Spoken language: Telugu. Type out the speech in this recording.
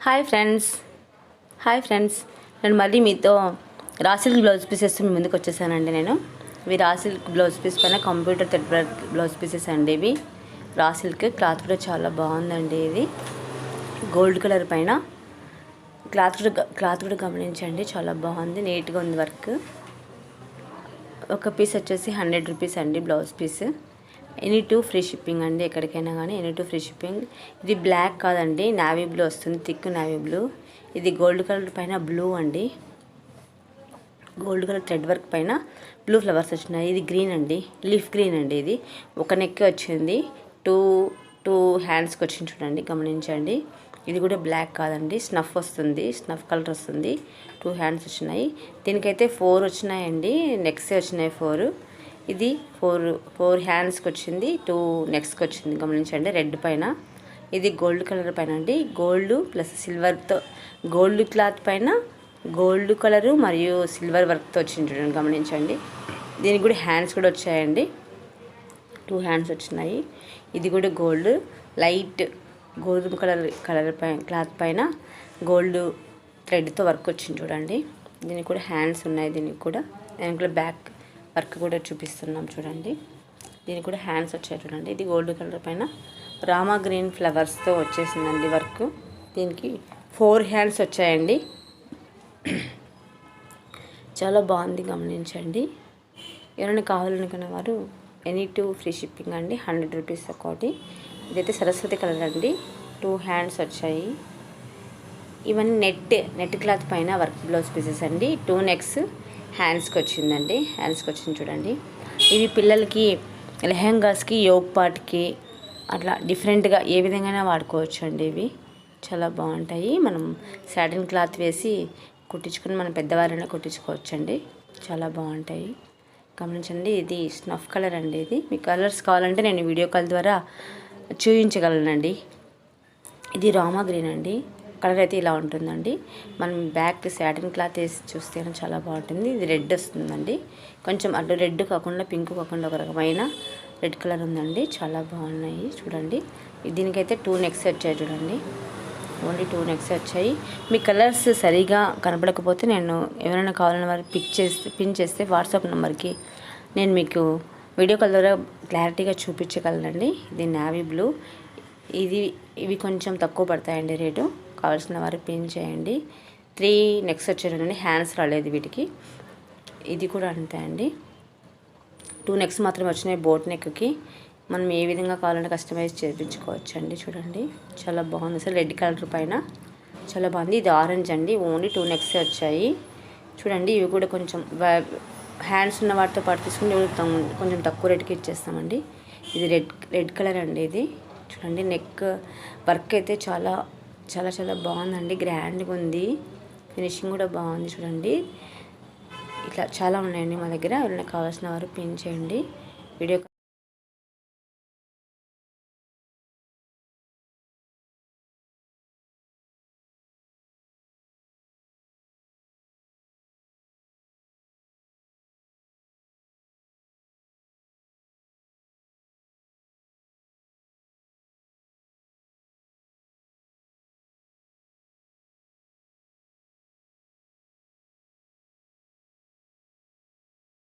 హాయ్ ఫ్రెండ్స్ నేను మళ్ళీ మీతో రా సిల్క్ బ్లౌజ్ పీసెస్ మీ ముందుకు వచ్చేసానండి. నేను ఇవి రా సిల్క్ బ్లౌజ్ పీస్ పైన computer thread work blouse pieces అండి. ఇవి రా సిల్క్ క్లాత్ కూడా చాలా బాగుందండి. ఇది గోల్డ్ కలర్ పైన క్లాత్ కూడా గమనించండి, చాలా బాగుంది, నీట్గా ఉంది వర్క్. ఒక పీస్ వచ్చేసి 100 రూపీస్ అండి blouse piece. Any two free shipping అండి, ఎక్కడికైనా కానీ ఎనీ టూ ఫ్రీ షిప్పింగ్. ఇది బ్లాక్ కాదండి, నావీ బ్లూ వస్తుంది, థిక్ నావీ బ్లూ. ఇది గోల్డ్ కలర్ పైన బ్లూ అండి, గోల్డ్ కలర్ థ్రెడ్ వర్క్ పైన బ్లూ ఫ్లవర్స్ వచ్చినాయి. ఇది గ్రీన్ అండి, లీఫ్ గ్రీన్ అండి. ఇది ఒక నెక్ వచ్చింది, టూ హ్యాండ్స్కి వచ్చింది, చూడండి గమనించండి. ఇది కూడా బ్లాక్ కాదండి, స్నఫ్ వస్తుంది, స్నఫ్ కలర్ వస్తుంది. 2 హ్యాండ్స్ వచ్చినాయి. దీనికైతే 4 వచ్చినాయండి, నెక్స్ వచ్చినాయి 4. ఇది 4 హ్యాండ్స్కి వచ్చింది, 2 నెక్స్కి వచ్చింది, గమనించండి. రెడ్ పైన ఇది గోల్డ్ కలర్ పైన అండి, గోల్డ్ ప్లస్ సిల్వర్తో, గోల్డ్ క్లాత్ పైన గోల్డ్ కలరు మరియు సిల్వర్ వర్క్తో వచ్చింది, చూడండి గమనించండి. దీనికి కూడా హ్యాండ్స్ కూడా వచ్చాయండి, 2 హ్యాండ్స్ వచ్చినాయి. ఇది కూడా గోల్డ్, లైట్ గోధుమ కలర్ పైన క్లాత్ పైన గోల్డ్ థ్రెడ్తో వర్క్ వచ్చింది, చూడండి. దీనికి కూడా హ్యాండ్స్ ఉన్నాయి, దీనికి కూడా వెనకాల బ్యాక్ వర్క్ కూడా చూపిస్తున్నాం, చూడండి. దీనికి కూడా హ్యాండ్స్ వచ్చాయి, చూడండి. ఇది గోల్డ్ కలర్ పైన రామా గ్రీన్ ఫ్లవర్స్తో వచ్చేసిందండి వర్క్. దీనికి 4 హ్యాండ్స్ వచ్చాయండి, చాలా బాగుంది, గమనించండి. ఎవరైనా కావాలనుకున్న వారు ఎనీ టూ ఫ్రీ షిప్పింగ్ అండి, 100 రూపీస్ ఒకటి. ఇదైతే సరస్వతి కలర్ అండి, 2 హ్యాండ్స్ వచ్చాయి. ఇవన్నీ నెట్ క్లాత్ పైన వర్క్ బ్లౌజ్ పీసెస్ అండి. 2 నెక్స్ హ్యాండ్స్కి వచ్చిందండి, హ్యాండ్స్కి వచ్చింది, చూడండి. ఇవి పిల్లలకి లెహెంగాస్కి, యోగ్ పాట్కి అట్లా డిఫరెంట్గా ఏ విధంగా వాడుకోవచ్చు అండి. ఇవి చాలా బాగుంటాయి. మనం సాటిన్ క్లాత్ వేసి కుట్టించుకుని మనం పెద్దవారైనా కుట్టించుకోవచ్చు అండి, చాలా బాగుంటాయి, గమనించండి. ఇది స్నఫ్ కలర్ అండి. ఇది మీ కలర్స్ కావాలంటే నేను వీడియో కాల్ ద్వారా చూపించగలనండి. ఇది రామా గ్రీన్ అండి, కలర్ అయితే ఇలా ఉంటుందండి. మనం బ్యాక్ సాటిన్ క్లాత్ వేసి చూస్తే చాలా బాగుంటుంది. ఇది రెడ్ వస్తుందండి, కొంచెం అటు రెడ్ కాకుండా పింక్ కాకుండా ఒక రకమైన రెడ్ కలర్ ఉందండి, చాలా బాగున్నాయి, చూడండి. దీనికైతే 2 నెక్స్ వచ్చాయి, చూడండి. ఓన్లీ 2 నెక్స్ వచ్చాయి. మీ కలర్స్ సరిగా కనపడకపోతే నేను ఎవరైనా కావాలని వారు పిన్ చేస్తే వాట్సాప్ నెంబర్కి నేను మీకు వీడియో కాల్ ద్వారా క్లారిటీగా చూపించగలనండి. ఇది నావీ బ్లూ. ఇవి కొంచెం తక్కువ పడతాయండి రేటు, కావాల్సిన వారు పిన్ చేయండి. 3 నెక్స్ వచ్చాయండి, హ్యాండ్స్ రాలేదు వీటికి. ఇది కూడా అంతే అండి, 2 నెక్స్ మాత్రమే వచ్చినాయి బోట్ నెక్కి. మనం ఏ విధంగా కావాలంటే కస్టమైజ్ చేయించుకోవచ్చు అండి, చూడండి. చాలా బాగుంది, అసలు రెడ్ కలర్ పైన చాలా బాగుంది. ఇది ఆరెంజ్ అండి, ఓన్లీ 2 నెక్స్ వచ్చాయి, చూడండి. ఇవి కూడా కొంచెం హ్యాండ్స్ ఉన్న వాటితో పాటు తీసుకుని కొంచెం తక్కువ రేటుకి ఇచ్చేస్తామండి. ఇది రెడ్ కలర్ అండి. ఇది చూడండి, నెక్ వర్క్ అయితే చాలా చాలా చాలా బాగుందండి, గ్రాండ్గా ఉంది, ఫినిషింగ్ కూడా బాగుంది, చూడండి. ఇట్లా చాలా ఉన్నాయండి మా దగ్గర. ఎవరైనా కావాల్సిన వారు పిన్ చేయండి. వీడియో